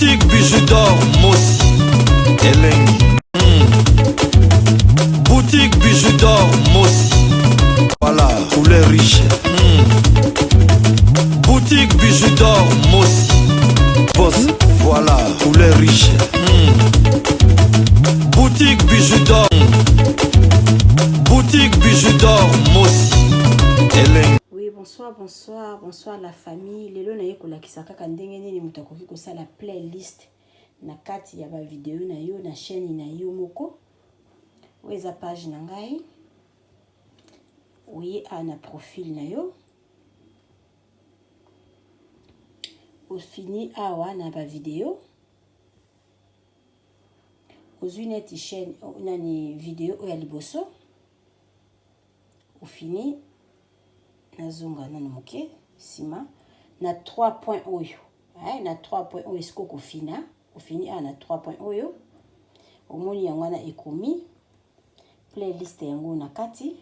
Boutique bijoux d'or Mossi Elengi. Boutique bijoux d'or Mossi. Voilà, couleur riche. Boutique bijoux d'or Mossi. Boss, voilà, couleur riche. Boutique bijoux d'or. Boutique bijoux d'or Mossi Elengi. Oui, bonsoir la famille. Lelo na yeko la kisaka kandenge nini mutakoki ko sala playlist na kati ya ba video na yo na chaîne na yo moko. Weza page na ngai. Oui, ana profil na yo. Au fini awa na ba video. Ozwi neti chaîne nani video oya liboso. Au fini nazonga nanu moke sima na 3 points oyo na 3 points oyo siko kofina ofini na 3 points oyo omoni yango na ekomi playlist yango na kati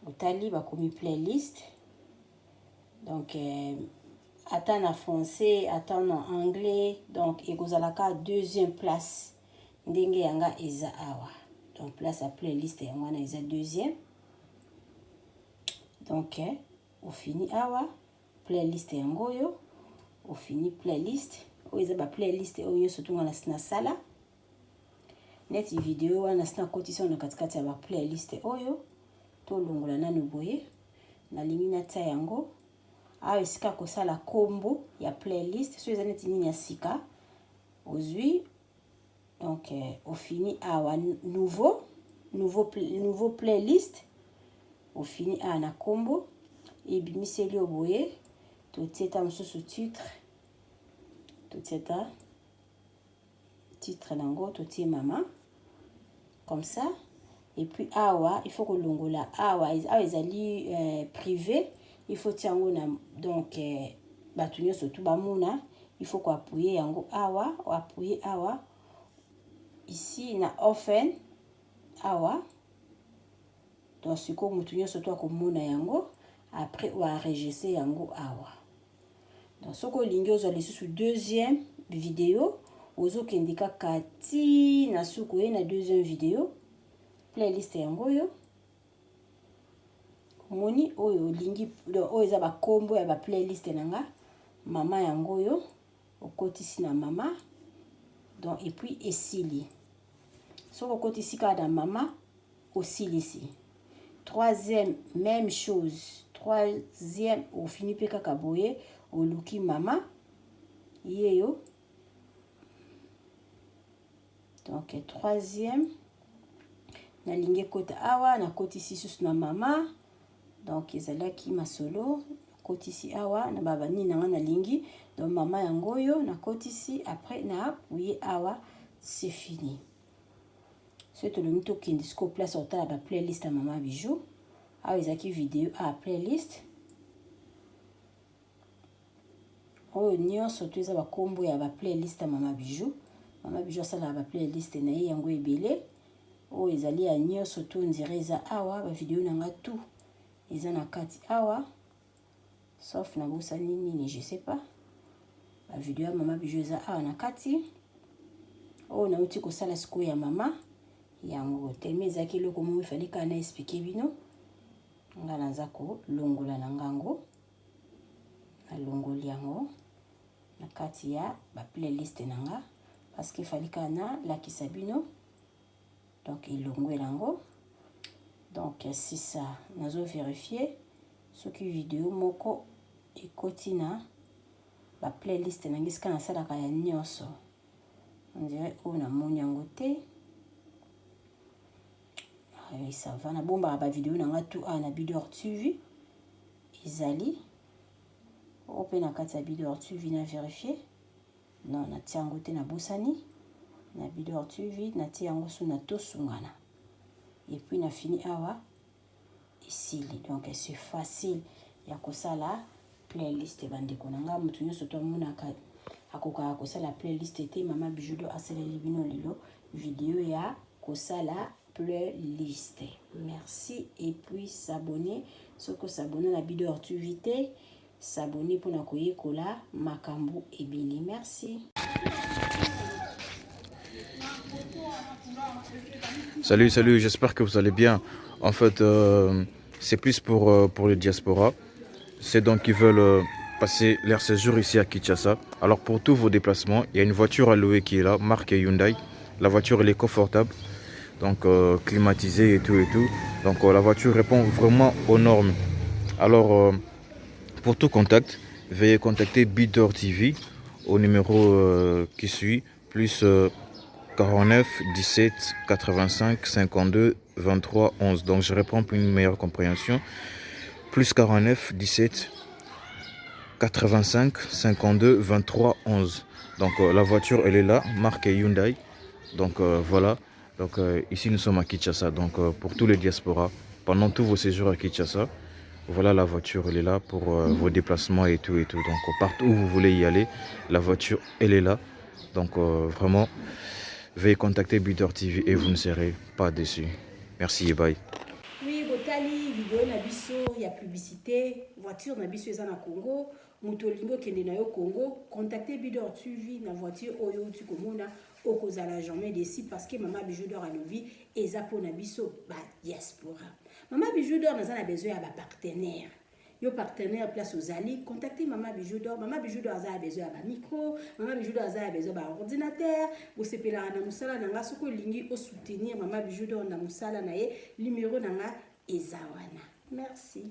otali bakomi playlist donc attends na français attends na anglais donc ekozalaka deuxième place ndenge yanga eza awa donc place à playlist yango na eza deuxième. Donc, au fini awa playlist yango yo, au fini playlist, oyo ba playlist oyo surtout na sala. Net video wana sina kotisa na katikati ya ba playlist oyo to longola nanu boye na lingi na tia yango. Awa esika ko sala combo ya playlist, so eza net nini ya sika. Ozui donc au fini awa nouveau playlist. Au fini na combo et bimiseli oboye to tieta msusu titre to tieta titre nango to tie mama comme ça et puis awa il faut que longola awa ezali privé il faut tiango na donc batunyo surtout bamuna il faut ko appuyer yango awa ou appuyer awa ici na open awa. Donc ce que mutu nyonso to akomona yango après ou enregistrer yango awa. Donc ce que lingi ozo lisusu deuxième vidéo ozo kendika kati na suko ye na deuxième vidéo playlist yango yo moni oyo lingi oyo eza ba combo ya ba playlist nanga mama yango yo okotisi na mama donc et puis esili soko okotisi ka na mama osilisi. Troisième, même chose. Troisième, au fini pe kaka boye, au luki mama. Yeyo. Donc, troisième. Na linge kota awa, na koti si sus na mama. Donc, ezalaki masolo. Koti si awa, na babani na lingi. Donc, mama yangoyo, na koti si. Après, na ouye awa, c'est fini. C'est le mito qui disco place au la playlist à maman bijou. Ah ezaki vidéo à playlist. Oh nyonso to eza ba combo ya ba playlist à maman bijou. Maman bijou ça la ba playlist na ye yango ebele. Oh ezali ya nyonso to ndire eza awa ba vidéo nanga tout. Eza na kati awa. Sauf na bosa nini je sais pas. Ba vidéo ya maman bijou eza awa na kati. Oh na uti ko sala siko ya mama. Yango tellement ezaki loko mo ifali kana expliquer bino nga naza ko longola na ngango na longoli yango na kati ya ba playlist nanga parce que ifali kana la kisabino donc ilongwela yango donc c'est ça nazo vérifier ce qui vidéo moko ekoti na ba playlist nanga iska na sala ka ya nyonso on dirait on a moni yango te. Oui, ça va. Na bomba ba vidéo na nga tout na Bidor TV. Izali. Open na kati ya Bidor TV na vérifier. Non, na tiango te na bosani. Na Bidor TV na tiango su na tosungana. Et puis na fini awa ici. Donc c'est facile ya kosala playlist bandeko na nga mutu nyoso to mona ka akoka kosala playlist te mama bijudo asala libino lilo vidéo ya kosala playlist. Merci et puis s'abonner. Ce que s'abonner à la Bidor TV, s'abonner pour na koyekola makambo ebele. Merci. Salut, j'espère que vous allez bien. En fait, c'est plus pour les diasporas. C'est donc qui veulent passer leur séjour ici à Kinshasa. Alors pour tous vos déplacements, il y a une voiture à louer qui est là, marque Hyundai. La voiture elle est confortable, donc climatisée et tout. Donc la voiture répond vraiment aux normes. Alors pour tout contact, veuillez contacter Bidor TV au numéro qui suit, plus 49 17 85 52 23 11. Donc je réponds pour une meilleure compréhension. Plus 49 17 85 52 23 11. Donc la voiture elle est là, marque Hyundai. Donc voilà. Donc ici nous sommes à Kinshasa. Donc pour tous les diasporas, pendant tous vos séjours à Kinshasa, voilà la voiture elle est là pour vos déplacements et tout. Donc partout où vous voulez y aller, la voiture elle est là. Donc vraiment, veuillez contacter Bidor TV et vous ne serez pas déçus. Merci et bye. Oui, botali vidéo na biso ya publicité, voiture na biso eza na Congo, moto lingo kende na yo Congo, contactez Bidor TV na voiture oyo tu komona okozala jamais déçu parce que Mama Bijou d'or alobi eza po na biso ba diaspora. Mama Bijou d'or naza na besoin ya ba partenaire. Yo partenaire place aux alliés, contactez Mama Bijou d'or. Mama Bijou d'or a besoin de micro, Mama Bijou d'or a besoin d'un ordinateur. Vous sepela na musala nanga soko lingi au soutenir Mama Bijou d'or na musala na ye numéro nanga ezawana. Merci.